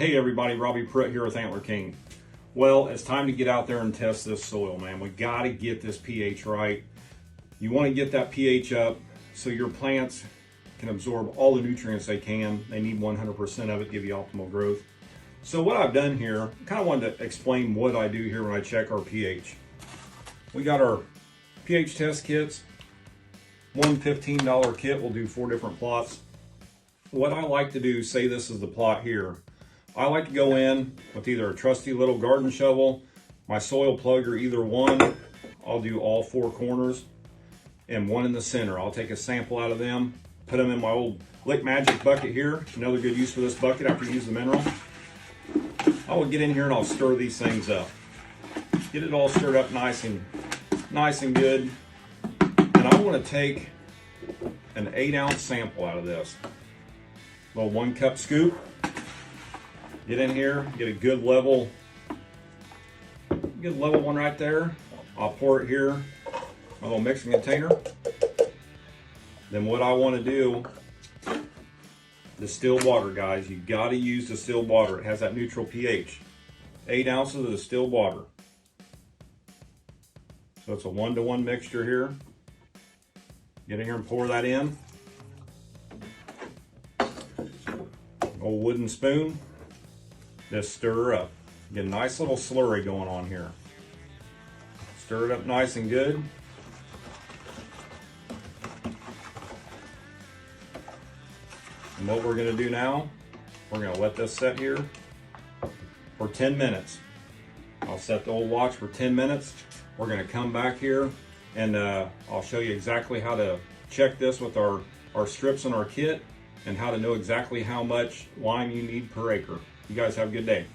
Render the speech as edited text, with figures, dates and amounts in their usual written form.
Hey everybody, Robbie Pruitt here with Antler King. Well, it's time to get out there and test this soil, man. We got to get this pH right. You want to get that pH up so your plants can absorb all the nutrients they can. They need 100% of it, give you optimal growth. So what I've done here, I kind of wanted to explain what I do here when I check our pH. We got our pH test kits. One $15 kit will do 4 different plots. What I like to do, say this is the plot here, I like to go in with either a trusty little garden shovel, my soil plug, or either one. I'll do all 4 corners and one in the center. I'll take a sample out of them, put them in my old Lick Magic bucket here. Another good use for this bucket after you use the mineral. I will get in here and I'll stir these things up. Get it all stirred up nice and good. And I want to take an 8-ounce sample out of this. Little 1 cup scoop. Get in here, get a good level one right there. I'll pour it here, my little mixing container. Then what I want to do, distilled water, guys. You got to use distilled water. It has that neutral pH. 8 ounces of distilled water. So it's a 1-to-1 mixture here. Get in here and pour that in. Old wooden spoon. Just stir her up. Get a nice little slurry going on here. Stir it up nice and good. And what we're going to do now, we're going to let this set here for 10 minutes. I'll set the old watch for 10 minutes. We're going to come back here and I'll show you exactly how to check this with our strips in our kit and how to know exactly how much lime you need per acre. You guys have a good day.